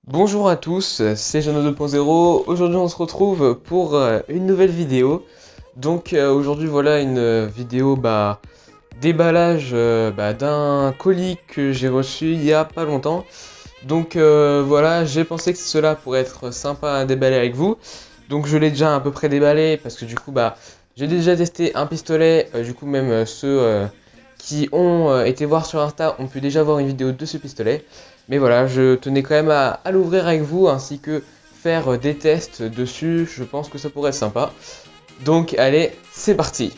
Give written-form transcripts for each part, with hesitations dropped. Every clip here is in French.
Bonjour à tous, c'est Jeannot 2.0. Aujourd'hui on se retrouve pour une nouvelle vidéo. Donc aujourd'hui voilà une vidéo déballage d'un colis que j'ai reçu il y a pas longtemps. Donc voilà, j'ai pensé que cela pourrait être sympa à déballer avec vous. Donc je l'ai déjà à peu près déballé parce que du coup j'ai déjà testé un pistolet. Du coup même ceux qui ont été voir sur Insta ont pu déjà voir une vidéo de ce pistolet. Mais voilà, je tenais quand même à l'ouvrir avec vous ainsi que faire des tests dessus. Je pense que ça pourrait être sympa. Donc allez, c'est parti.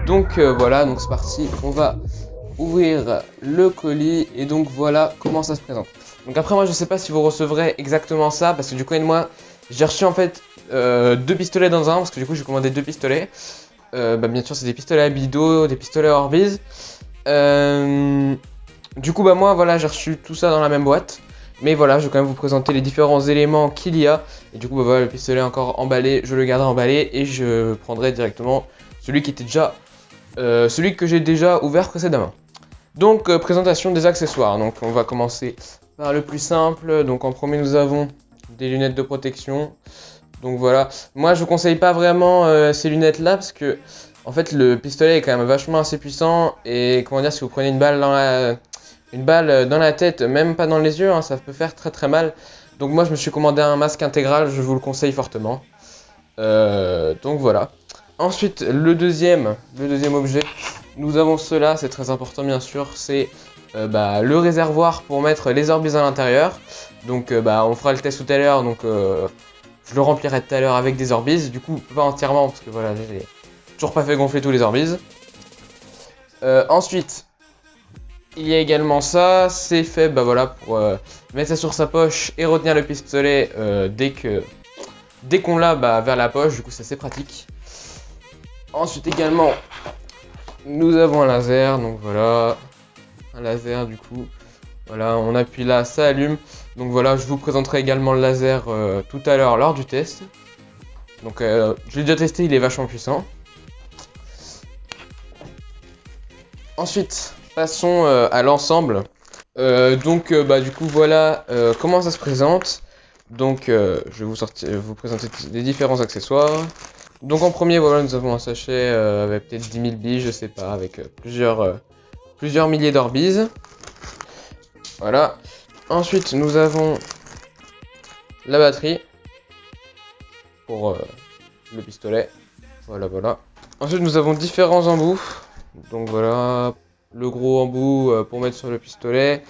Donc voilà, donc c'est parti. On va ouvrir le colis et donc voilà comment ça se présente. Donc après moi je sais pas si vous recevrez exactement ça parce que du coup moi j'ai reçu en fait deux pistolets dans un parce que du coup j'ai commandé deux pistolets. Bien sûr c'est des pistolets à Bido, des pistolets Orbiz. Du coup moi voilà j'ai reçu tout ça dans la même boîte. Mais voilà je vais quand même vous présenter les différents éléments qu'il y a. Et du coup voilà le pistolet encore emballé, je le garderai emballé et je prendrai directement celui qui était déjà celui que j'ai déjà ouvert précédemment. Donc présentation des accessoires, donc on va commencer par le plus simple. Donc en premier nous avons des lunettes de protection. Donc voilà, moi je vous conseille pas vraiment ces lunettes là parce que en fait le pistolet est quand même vachement assez puissant et comment dire si vous prenez une balle dans la tête, même pas dans les yeux, hein, ça peut faire très très mal. Donc moi je me suis commandé un masque intégral, je vous le conseille fortement. Donc voilà. Ensuite le deuxième objet. Nous avons cela, c'est très important bien sûr, c'est le réservoir pour mettre les Orbiz à l'intérieur. Donc on fera le test tout à l'heure, donc je le remplirai tout à l'heure avec des Orbiz. Du coup pas entièrement parce que voilà, j'ai toujours pas fait gonfler tous les Orbiz. Ensuite, il y a également ça, c'est fait pour mettre ça sur sa poche et retenir le pistolet dès qu'on l'a vers la poche, du coup ça c'est pratique. Ensuite également, nous avons un laser, donc voilà, un laser du coup, voilà, on appuie là, ça allume. Donc voilà, je vous présenterai également le laser tout à l'heure lors du test. Donc je l'ai déjà testé, il est vachement puissant. Ensuite, passons à l'ensemble. Du coup voilà comment ça se présente. Donc je vais vous présenter les différents accessoires. Donc en premier voilà nous avons un sachet avec peut-être 10 000 billes, je sais pas, avec plusieurs milliers d'Orbiz. Voilà. Ensuite nous avons la batterie pour le pistolet. Voilà. Ensuite nous avons différents embouts. Donc voilà, le gros embout pour mettre sur le pistolet.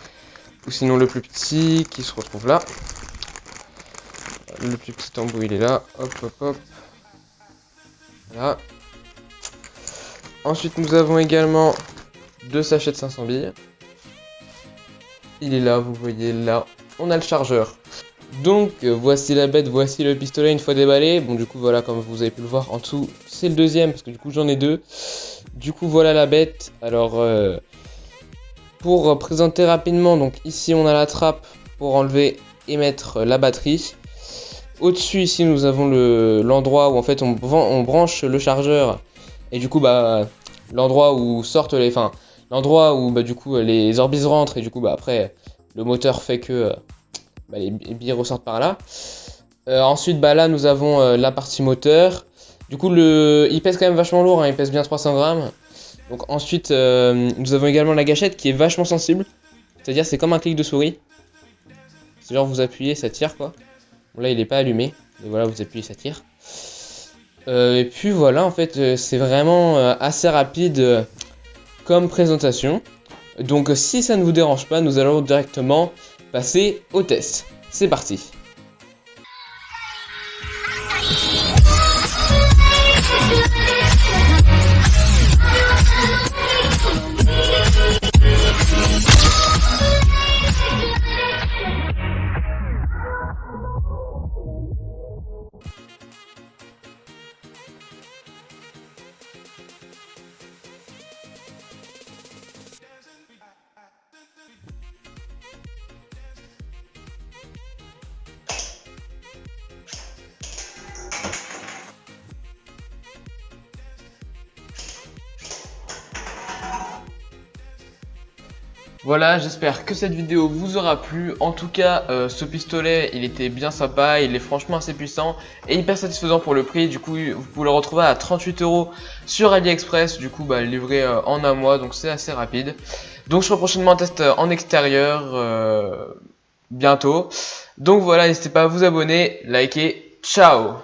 Ou sinon le plus petit qui se retrouve là. Le plus petit embout il est là. Hop. Voilà. Ensuite nous avons également deux sachets de 500 billes. Il est là, vous voyez là. On a le chargeur. Donc voici la bête, voici le pistolet une fois déballé. Bon du coup voilà, comme vous avez pu le voir en dessous, c'est le deuxième parce que du coup j'en ai deux. Du coup voilà la bête. Alors pour présenter rapidement, donc ici on a la trappe pour enlever et mettre la batterie. Au-dessus ici nous avons l'endroit où en fait on branche le chargeur et du coup l'endroit où sortent les, enfin l'endroit où du coup les Orbiz rentrent et du coup après le moteur fait que les billes ressortent par là. Ensuite là nous avons la partie moteur. Du coup il pèse quand même vachement lourd, hein, il pèse bien 300 grammes. Donc ensuite nous avons également la gâchette qui est vachement sensible. C'est-à-dire c'est comme un clic de souris. C'est genre vous appuyez, ça tire quoi. Bon là il est pas allumé, mais voilà vous appuyez, ça tire. Et puis voilà en fait c'est vraiment assez rapide comme présentation. Donc si ça ne vous dérange pas, nous allons directement passer au test. C'est parti. Voilà, j'espère que cette vidéo vous aura plu. En tout cas, ce pistolet, il était bien sympa, il est franchement assez puissant et hyper satisfaisant pour le prix. Du coup, vous pouvez le retrouver à 38 € sur AliExpress, du coup, livré en un mois, donc c'est assez rapide. Donc, je ferai prochainement un test en extérieur bientôt. Donc voilà, n'hésitez pas à vous abonner, liker, ciao!